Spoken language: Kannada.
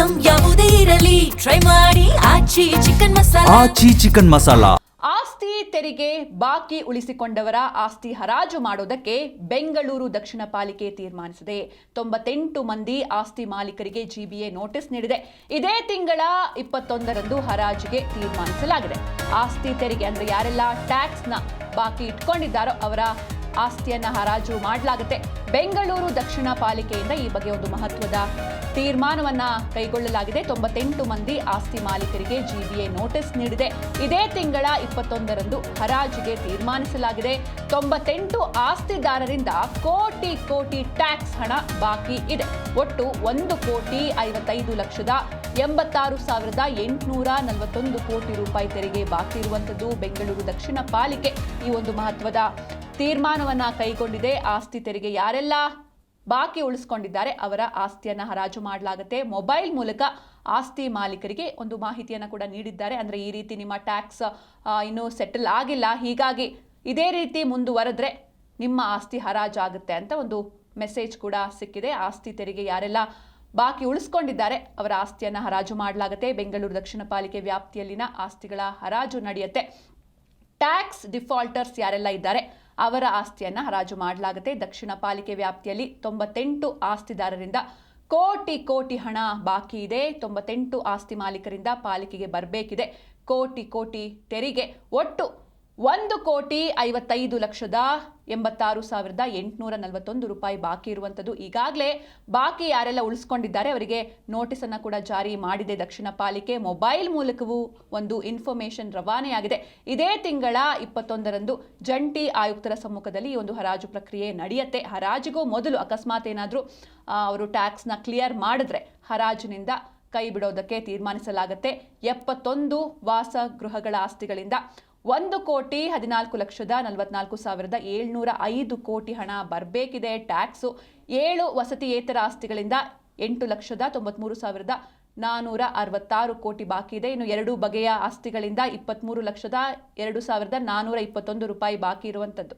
ಐಟಂ ಯಾವುದೇ ಇರಲಿ ಟ್ರೈ ಮಾಡಿ ಆಚಿ ಚಿಕನ್ ಮಸಾಲಾ. ಆಚಿ ಚಿಕನ್ ಮಸಾಲಾ. ಆಸ್ತಿ ತೆರಿಗೆ ಬಾಕಿ ಉಳಿಸಿಕೊಂಡವರ ಆಸ್ತಿ ಹರಾಜು ಮಾಡೋದಕ್ಕೆ ಬೆಂಗಳೂರು ದಕ್ಷಿಣ ಪಾಲಿಕೆ ತೀರ್ಮಾನಿಸಿದೆ. 98 ಮಂದಿ ಆಸ್ತಿ ಮಾಲೀಕರಿಗೆ ಜಿಬಿಎ ನೋಟಿಸ್ ನೀಡಿದೆ. ಇದೇ ತಿಂಗಳ 21ರಂದು ಹರಾಜಿಗೆ ತೀರ್ಮಾನಿಸಲಾಗಿದೆ. ಆಸ್ತಿ ತೆರಿಗೆ ಅಂದ್ರೆ ಯಾರೆಲ್ಲ ಟ್ಯಾಕ್ಸ್ನ ಬಾಕಿ ಇಟ್ಕೊಂಡಿದ್ದಾರೋ ಅವರ ಆಸ್ತಿಯನ್ನ ಹರಾಜು ಮಾಡಲಾಗುತ್ತೆ. ಬೆಂಗಳೂರು ದಕ್ಷಿಣ ಪಾಲಿಕೆಯಿಂದ ಈ ಬಗ್ಗೆ ಒಂದು ಮಹತ್ವದ ತೀರ್ಮಾನವನ್ನ ಕೈಗೊಳ್ಳಲಾಗಿದೆ. 98 ಮಂದಿ ಆಸ್ತಿ ಮಾಲೀಕರಿಗೆ ಜಿಬಿಎ ನೋಟಿಸ್ ನೀಡಿದೆ. ಇದೇ ತಿಂಗಳ 21ರಂದು ಹರಾಜಿಗೆ ತೀರ್ಮಾನಿಸಲಾಗಿದೆ. 98 ಆಸ್ತಿದಾರರಿಂದ ಕೋಟಿ ಕೋಟಿ ಟ್ಯಾಕ್ಸ್ ಹಣ ಬಾಕಿ ಇದೆ. ಒಟ್ಟು 1,55,86,841 ಕೋಟಿ ರೂಪಾಯಿ ತೆರಿಗೆ ಬಾಕಿ ಇರುವಂತದ್ದು. ಬೆಂಗಳೂರು ದಕ್ಷಿಣ ಪಾಲಿಕೆ ಈ ಒಂದು ಮಹತ್ವದ ತೀರ್ಮಾನವನ್ನ ಕೈಗೊಂಡಿದೆ. ಆಸ್ತಿ ತೆರಿಗೆ ಯಾರೆಲ್ಲ ಬಾಕಿ ಉಳಿಸ್ಕೊಂಡಿದ್ದಾರೆ ಅವರ ಆಸ್ತಿಯನ್ನ ಹರಾಜು ಮಾಡಲಾಗುತ್ತೆ. ಮೊಬೈಲ್ ಮೂಲಕ ಆಸ್ತಿ ಮಾಲೀಕರಿಗೆ ಒಂದು ಮಾಹಿತಿಯನ್ನು ಕೂಡ ನೀಡಿದ್ದಾರೆ. ಅಂದ್ರೆ ಈ ರೀತಿ ನಿಮ್ಮ ಟ್ಯಾಕ್ಸ್ ಇನ್ನೂ ಸೆಟಲ್ ಆಗಿಲ್ಲ, ಹೀಗಾಗಿ ಇದೇ ರೀತಿ ಮುಂದುವರೆದ್ರೆ ನಿಮ್ಮ ಆಸ್ತಿ ಹರಾಜಾಗುತ್ತೆ ಅಂತ ಒಂದು ಮೆಸೇಜ್ ಕೂಡ ಸಿಕ್ಕಿದೆ. ಆಸ್ತಿ ತೆರಿಗೆ ಯಾರೆಲ್ಲ ಬಾಕಿ ಉಳಿಸ್ಕೊಂಡಿದ್ದಾರೆ ಅವರ ಆಸ್ತಿಯನ್ನ ಹರಾಜು ಮಾಡಲಾಗುತ್ತೆ. ಬೆಂಗಳೂರು ದಕ್ಷಿಣ ಪಾಲಿಕೆ ವ್ಯಾಪ್ತಿಯಲ್ಲಿನ ಆಸ್ತಿಗಳ ಹರಾಜು ನಡೆಯುತ್ತೆ. ಟ್ಯಾಕ್ಸ್ ಡಿಫಾಲ್ಟರ್ಸ್ ಯಾರೆಲ್ಲ ಇದ್ದಾರೆ ಅವರ ಆಸ್ತಿಯನ್ನ ಹರಾಜು ಮಾಡಲಾಗುತ್ತೆ. ದಕ್ಷಿಣ ಪಾಲಿಕೆ ವ್ಯಾಪ್ತಿಯಲ್ಲಿ 98 ಆಸ್ತಿದಾರರಿಂದ ಕೋಟಿ ಕೋಟಿ ಹಣ ಬಾಕಿ ಇದೆ. 98 ಆಸ್ತಿ ಮಾಲೀಕರಿಂದ ಪಾಲಿಕೆಗೆ ಬರಬೇಕಿದೆ ಕೋಟಿ ಕೋಟಿ ತೆರಿಗೆ. ಒಟ್ಟು 1,55,86,841 ರೂಪಾಯಿ ಬಾಕಿ ಇರುವಂಥದ್ದು. ಈಗಾಗಲೇ ಬಾಕಿ ಯಾರೆಲ್ಲ ಉಳಿಸ್ಕೊಂಡಿದ್ದಾರೆ ಅವರಿಗೆ ನೋಟಿಸ್ ಅನ್ನು ಕೂಡ ಜಾರಿ ಮಾಡಿದೆ ದಕ್ಷಿಣ ಪಾಲಿಕೆ. ಮೊಬೈಲ್ ಮೂಲಕವೂ ಒಂದು ಇನ್ಫಾರ್ಮೇಶನ್ ರವಾನೆಯಾಗಿದೆ. ಇದೇ ತಿಂಗಳ 21ರಂದು ಜಂಟಿ ಆಯುಕ್ತರ ಸಮ್ಮುಖದಲ್ಲಿ ಈ ಒಂದು ಹರಾಜು ಪ್ರಕ್ರಿಯೆ ನಡೆಯುತ್ತೆ. ಹರಾಜಿಗೂ ಮೊದಲು ಅಕಸ್ಮಾತ್ ಏನಾದರೂ ಅವರು ಟ್ಯಾಕ್ಸ್ನ ಕ್ಲಿಯರ್ ಮಾಡಿದ್ರೆ ಹರಾಜಿನಿಂದ ಕೈ ಬಿಡೋದಕ್ಕೆ ತೀರ್ಮಾನಿಸಲಾಗುತ್ತೆ. 71 ವಾಸಗೃಹಗಳ ಆಸ್ತಿಗಳಿಂದ 1,14,44,705 ಕೋಟಿ ಹಣ ಬರಬೇಕಿದೆ ಟ್ಯಾಕ್ಸು. 7 ವಸತಿಯೇತರ ಆಸ್ತಿಗಳಿಂದ 8,93,466 ಕೋಟಿ ಬಾಕಿ ಇದೆ. ಇನ್ನು 2 ಬಗೆಯ ಆಸ್ತಿಗಳಿಂದ 23,02,421 ರೂಪಾಯಿ ಬಾಕಿ ಇರುವಂಥದ್ದು.